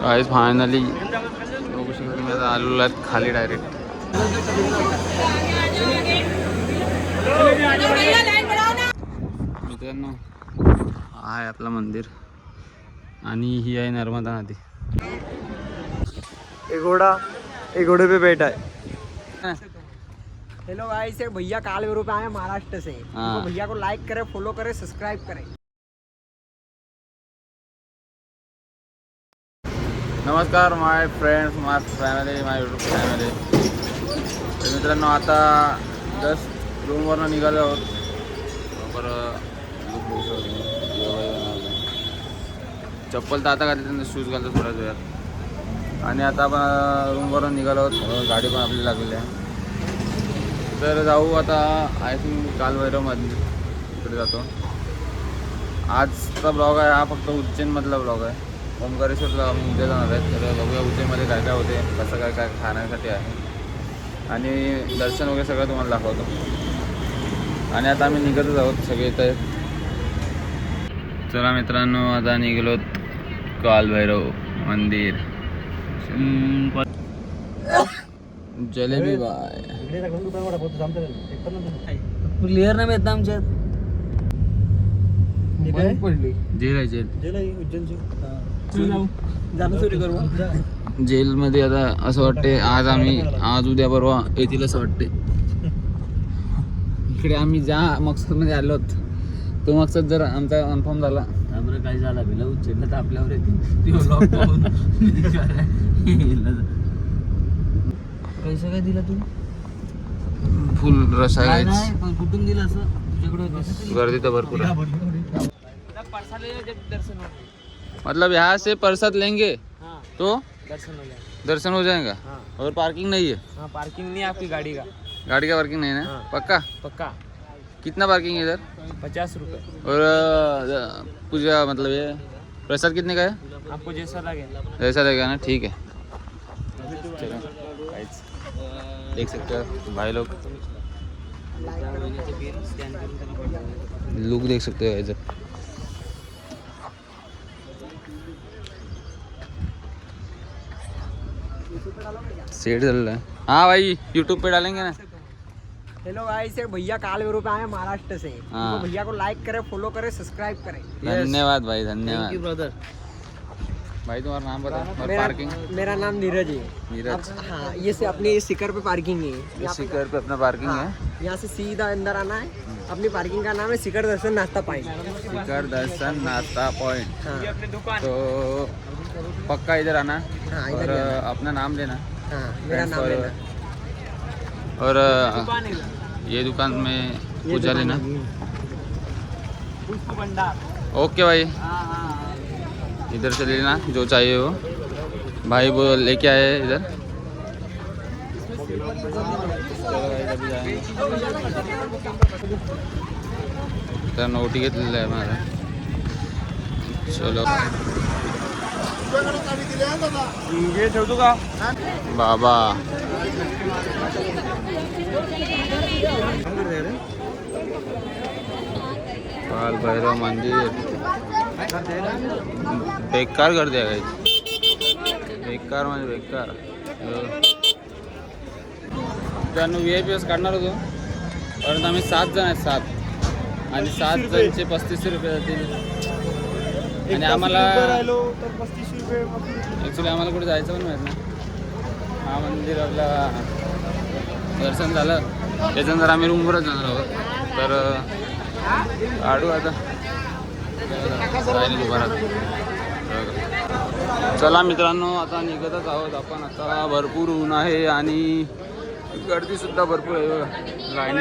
Guys finally बघू शकता तुम्ही आता आलेलो आहेत खाली डायरेक्ट. मित्रांनो आहे आपलं मंदिर आणि ही आहे नर्मदा नदी. एक घोड़े पे बैठा है. हेलो गाइस, भैया कालवेरू पे आए महाराष्ट्र से. तो भैया को लाइक करें, फॉलो करें, सब्सक्राइब करें. नमस्कार माय फ्रेंड्स, माय फॅमिली, माय यूट्यूब फॅमिली. तर मित्रांनो आता जस्ट रूमवरनं निघालो आहोत. चप्पल तर आता घातली, शूज घालतो थोड्याच वेळात. आणि आता आपण रूमवरून निघालो आहोत. गाडी पण आपली लागलेली आहे. तर जाऊ आता आय थिंक कालभैरवमध्ये इकडे जातो. आजचा ब्लॉग आहे हा फक्त उज्जैनमधला ब्लॉग आहे. ओंकारेश्वरला आम्ही उद्या जाणार आहे. तर बघूया उज्जैनमध्ये काय काय होते, कसं काय काय खाण्यासाठी आहे आणि दर्शन वगैरे सगळं तुम्हाला दाखवतो. आणि आता आम्ही निघतच आहोत, सगळे येत आहेत. चला मित्रांनो आता निघालो कालभैरव मंदिर. जलेबी बाय क्लिअर नाही येत आमच्यात. जेल आहे जेलमध्ये आता असं वाटते आज उद्या परवा येतील असं वाटते. इकडे आम्ही ज्या मकसदमध्ये आलो तो मकसद जर आमचा कन्फर्म झाला आम्हाला काही झाला बिला उच्चेला तर आपल्यावर येते. पैसा काय दिला तू? फुल रसा आहे. कुठून दिला असं तुझ्याकडे? गर्दी तर भरपूर है. मतलब यहाँ से प्रसाद लेंगे तो दर्शन हो जाएगा. और पार्किंग नहीं है? हाँ, पार्किंग नहीं आपकी गाड़ी का. गाड़ी का पार्किंग नहीं है. पक्का पक्का. कितना पार्किंग है इधर? 50 रुपये. और पूजा मतलब ये प्रसाद कितने का है? आपको जैसा लगे. जैसा लगेगा ना, ठीक है. देख सकते हो भाई लोग, लुक देख सकते हो ऐसे. सेट चल रहा है. हाँ भाई यूट्यूब पे डालेंगे ना. हेलो गाइस, भैया कालवेरू पे आए महाराष्ट्र से. तो भैया को लाइक करें, फॉलो करें, सब्सक्राइब करें. धन्यवाद भाई, धन्यवाद. Thank you brother. भाई तुम्हारा नाम बता और पार्किंग. मेरा नाम नीरज है. नीरज. हाँ, ये से अपने सिकर पे पार्किंग है. ये सिकर पे अपना पार्किंग है. यहाँ से सीधा अंदर आना है. अपनी पार्किंग का नाम है सिकर दर्शन नाश्ता पॉइंट. सिकर दर्शन नाश्ता पॉइंट. हाँ. अपनी दुकान तो पक्का इधर आना. हाँ, और अपना नाम लेना. हाँ, मेरा नाम लेना. और ये दुकान में पूजा लेना. ओके भाई, इधर से लेना जो चाहिए वो. भाई वो लेके आए इधर. तर नोटी घेतलेलं आहे माझा. चलो ठेवतो का बाबा. कालभैरव मंदिर बेकार कर दिया गाइस. बेकार म्हणजे बेकार. त्यानं VIP काढणार होतो, परंतु आम्ही 7 जण आहेत. 7 आणि 7 जणचे 3500 रुपये जातील. आणि आम्हाला ॲक्च्युली आम्हाला कुठे जायचं पण माहीत नाही. हा मंदिर आपला दर्शन झालं त्याच्यानंतर आम्ही रूमवरच जाणार आहोत. तर काढू आता दुपारात. चला मित्रांनो आता निघतच आहोत आपण. आता भरपूर ऊन आहे आणि गर्दी सुद्धा भरपूर आहे बघा. लाईन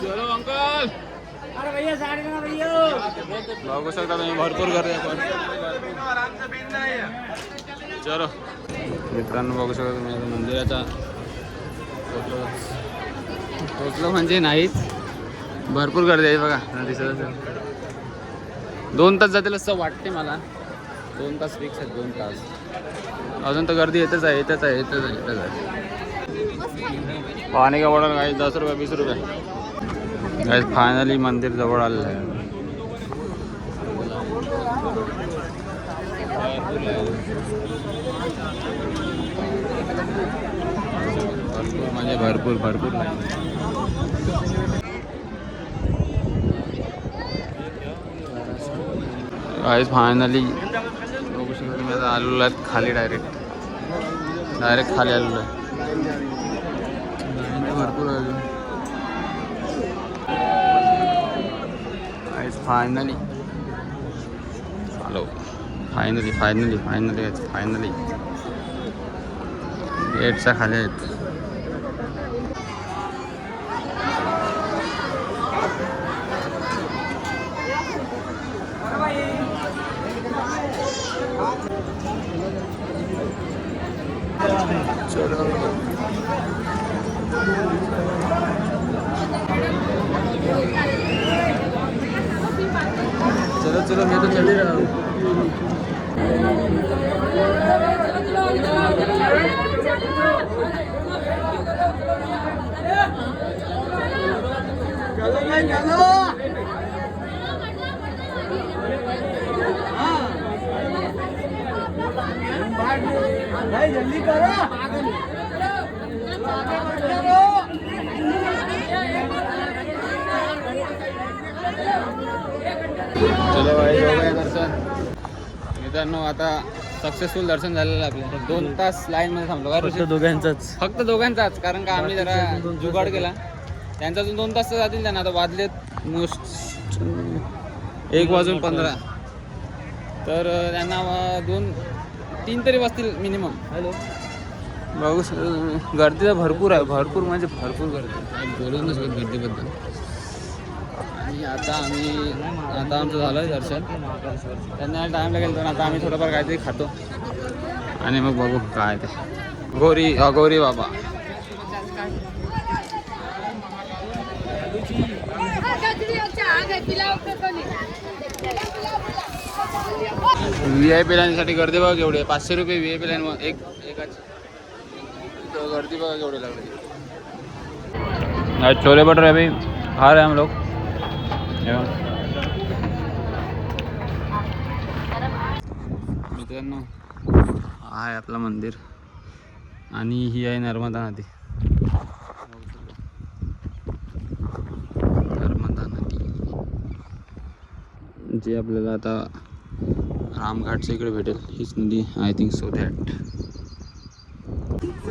चलो अंकल. बघू शकता तुम्ही भरपूर गर्दी आहे. चलो मित्रांनो बघू शकता तुम्ही मंदिराचा पोचलो म्हणजे नाहीच. भरपूर गर्दी आहे बघा. दिसत असेल 2 तास जातील असं वाटते मला. 2 तास फिक्स आहेत. 2 तास अजून तर गर्दी येतच आहे. पाणी का बॉटल काही 10 रुपये 20 रुपये. फायनली मंदिर जवळ आलेलं आहे. भरपूर म्हणजे भरपूर गाईज फायनली बघू शकता तुम्ही आता आलेलो आहेत खाली डायरेक्ट खाली आलेलो आहे. भरपूर आहे गाईज फायनली आलो. फायनली गेटच्या खाली आहेत. चलो मैं तो चल ही रहा हूँ. जल्दी करो. चलो भाई हो गया दर्शन. मित्रांनो आता सक्सेसफुल दर्शन झालेलं आहे आपलं. 2 तास लाईन मध्ये थांबलो काय ऋषी? फक्त दोघांचाच कारण का आम्ही जरा जुगाड केला. त्यांचा अजून 2 तास तर जातील त्यांना. आता वाजलेत मोस्ट 1:15 तर त्यांना 2-3 तरी वाजतील मिनिमम. हॅलो बघू गर्दी तर भरपूर आहे. भरपूर म्हणजे भरपूर गर्दी. बोलूच नाही शकत गर्दीबद्दल. आणि आता आमचं झालं दर्शन. त्यांना टाईम लागेल तर आता आम्ही थोडंफार काहीतरी खातो आणि मग बघू काय ते. गौरी बाबा VIP लाईनसाठी गर्दी बघा केवढी आहे. 500 रुपये VIP लाईन एकाची. गर्दी बघा केवढी लागली. आज छोले भटूरे अभी खा रहे हैं हम लोग. मित्रांनो आहे आपलं मंदिर आणि ही आहे नर्मदा नदी. जे आपल्याला आता रामघाटच्या इकडे भेटेल हीच नदी. I think so that.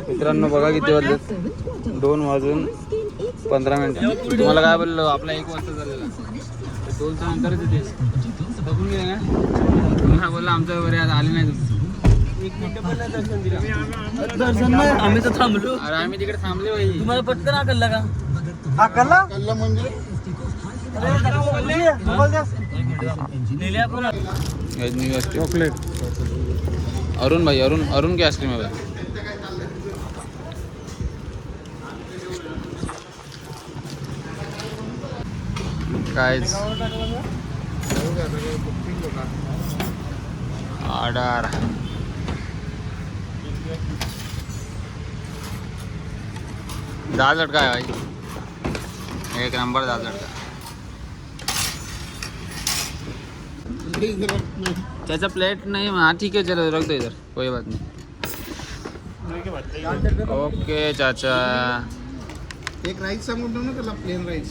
मित्रांनो बघा किती वाजलेत. 2:15. तुम्हाला काय बोललो आपला 1 वाजता झालेला. 2च्या नंतरच येते बघून गेले ना. तुम्हाला बोलला आमच्या वगैरे आज आले नाही तुम्ही. दर्शन नाही आम्ही तर थांबलो. अरे आम्ही तिकडे थांबले भाई. तुम्हाला पटकन आकलला का? आकलला म्हणजे चॉकलेट. अरुण भाई अरुण की आईस्क्रीम आहे भाई. कायच ऑर्डर. दाल तड़का है भाई. 1 नंबर दाल तड़का. त्याचा प्लेट नाही. हाँ ठीक है चलो रख दो इधर कोई बात नहीं. ओके चाचा. एक राईस सांगून ठेव ना त्याला. प्लेन राईस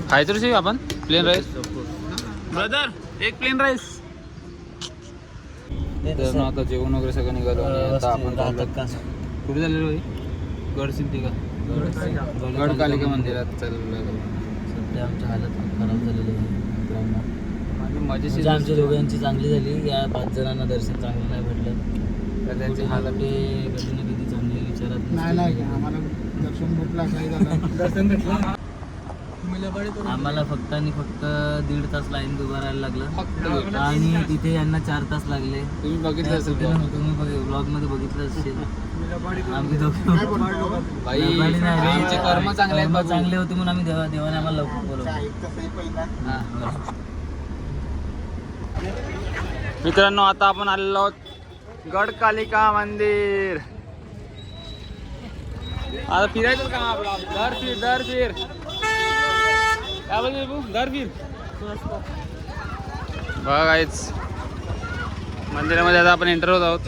खायचं ऋषी आपण. Plain rice brother. 1 plain rice. तर आता जेवण वगैरे सगळं निघालो आणि आता आपण कुठे झालेलो आहे? गडसिद्धी का गडकालिका मंदिरात चाललेलो. सध्या आमची हालत खराब झालेली आहे. मजेशीर आमच्या दोघांची चांगली झाली. या 5 जणांना दर्शन चांगलं नाही भेटलं. तर त्यांची हालत ते कधी ना कधी चांगली विचारात नाही आम्हाला दर्शन भेटला. काय झालं दर्शन भेटलं. आम्हाला फक्त 1.5 तास लाईन उभं राहायला लागलं. फक्त आणि तिथे यांना 4 तास लागले. तुम्ही बघितलं असेल तुम्ही ब्लॉग मध्ये बघितलं असेल. आम्ही दोघं भाई आमचे कर्म चांगले आहेत बाबू. चांगले होते म्हणून आम्ही देवाने आम्हाला लवकर बोलवलं. मित्रांनो आता आपण आलेलो आहोत गडकालिका मंदिर. आता फिरायचं का आपलं? दर फिर बघा काहीच मंदिरामध्ये आता आपण एंटर होत आहोत.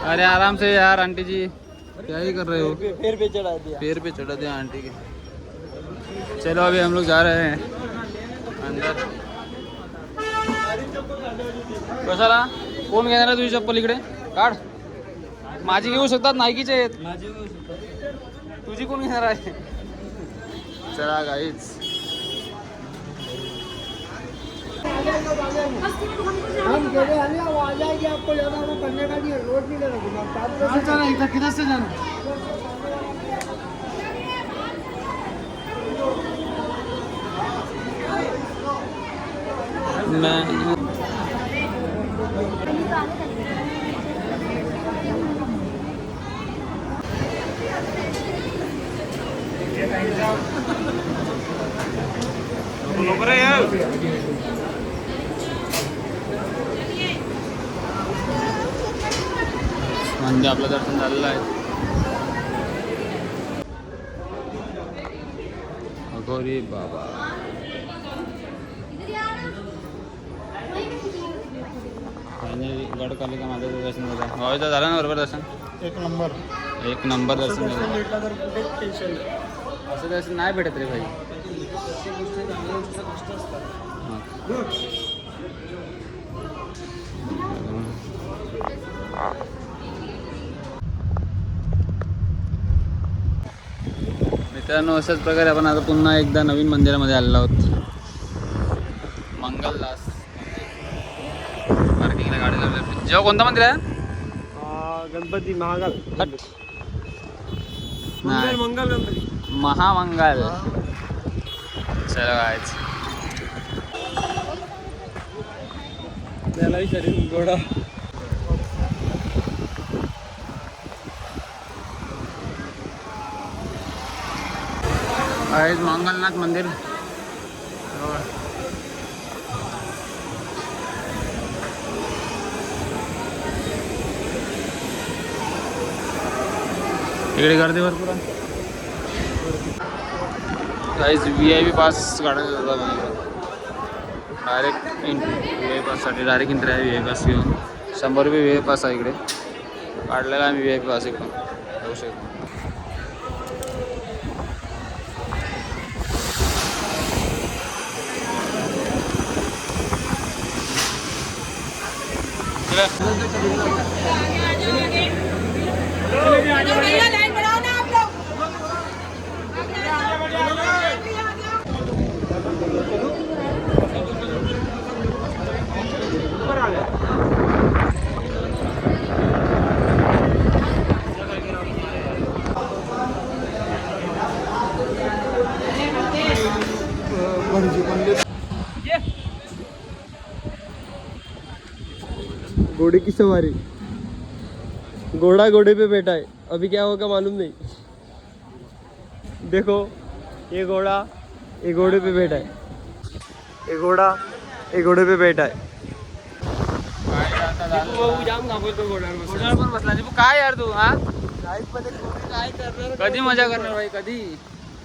अरे आराम से यार, आंटी जी क्या ही कर रहे हो? पैर पे चढ़ा दिया. पैर पे चढ़ा दिया आंटी के. चलो अभी हम लोग जा रहे हैं अंदर. कशाला कोण घेणार आहे तुझी चप्पल? इकडे काढ. माझी घेऊ शकतात, नायकीचे आहेत. तुझी कोण घेणार आहे? चला गाईच. हम चले आने वो आ जाएगी आपको ज्यादा वो करने का नहीं है. रोड नहीं लगेगा. चला इधर किधर से जाना? मैं म्हणजे आपलं दर्शन झालेलं आहे. अघोरी बाबा. आणि गडकाली का माझं दर्शन झालं. भावाचं झालं ना बरोबर दर्शन? एक नंबर. एक नंबर दर्शन झालं. भेटला तर कुठे टेन्शन नाही. असं दर्शन नाही भेटत रे भाई. मित्रांनो, अशाच प्रकारे आपण आता पुन्हा एकदा नवीन मंदिरामध्ये आलेलो आहोत. मंगलदास पार्किंगला गाडी लावली. जेव्हा कोणतं मंदिर आहे? गणपती महाकाल. नाही, मंगल गणपती. महामंगल. चलो गायच. त्यालाही शरीर गोडा. आहे मंगलनाथ मंदिर. इकडे गर्दी भरपूर आहे. काहीच VIP पास काढायचा होता डायरेक्ट. VIP पाससाठी डायरेक्ट एंट्री आहे. VIP पास घेऊन 100 रुपये VIP पास आहे इकडे काढलेला आम्ही. VIP पास एकदम जाऊ शकतो. लाइन बढ़ाओ ना आप लोग. घोड़े की सवारी. घोड़ा घोड़े पे बैठा है. अभी क्या होगा मालूम नहीं. देखो ये घोड़ा घोड़े पे बैठा है. ये घोड़ा पे बैठा है. जाम घाबरतो घोड्यावर पण बसला नाही. काय यार तू हा? लाईफ मध्ये काय करणार? कधी मजा करणार भाई? कधी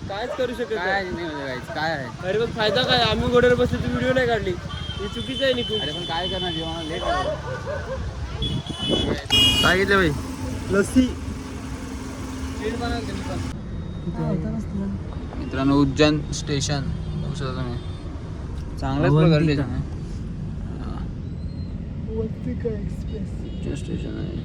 कायच करू शकत काय नाही. नाही मजा करायची. काय आहे? अरे पण फायदा काय? आम्ही घोड्यावर बसलो तू व्हिडिओ नाही काढली. हे चुकीचं आहे निकू. अरे पण काय करणार जेवण लेट. काय घेतलं भाई? लस्सी. मित्रांनो, उज्जैन स्टेशन बघू शकता तुम्ही. चांगल्याच प्रकारे स्टेशन आहे. उज्जैन स्टेशन आहे.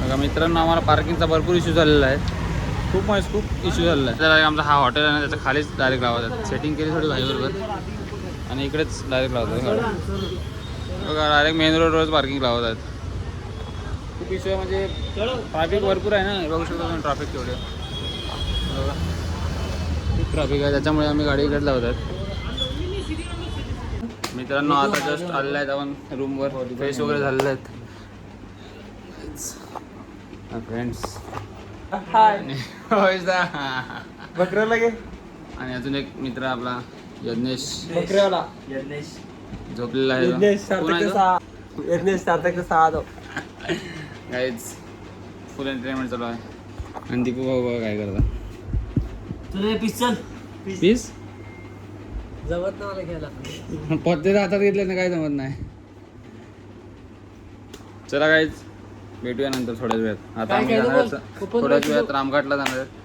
बघा मित्रांनो, आम्हाला पार्किंगचा भरपूर इश्यू झालेला आहे. खूप इश्यू झालेला आहे. त्याला आमचा हा हॉटेल आहे ना, त्याच्या खालीच डायरेक्ट लावतात. सेटिंग केली थोडी भाईबरोबर आणि इकडेच डायरेक्ट लावतात. बघा डायरेक्ट मेन रोडवरच पार्किंग लावतात. खूप इश्यू आहे. म्हणजे ट्रॅफिक भरपूर आहे ना. बघू शकतो तुम्ही ट्रॅफिक तेवढे. बघा खूप ट्रॅफिक आहे, त्याच्यामुळे आम्ही गाडी इकडे लावतात. मित्रांनो, आता जस्ट आलेले आहेत आपण रूमवर. फ्रेश वगैरे झालेले आहेत फ्रेंड्स. बकरा लगे. आणि अजून एक मित्र आपला यज्ञेश बकऱ्यावाला. झोपलेला यज्ञेश आहे. सार्थक 6 दो. गाईज फुल एंटरटेनमेंट चालू आहे. आणि दीपू भाऊ बघा काय करता. पीस जमत ना मला घ्यायला. पत्ते हातात घेतले ना काय जमत नाही. चला काहीच भेटूया नंतर थोड्याच वेळात. आता आम्ही जाणार थोड्याच वेळात रामघाटला जाणार आहेत.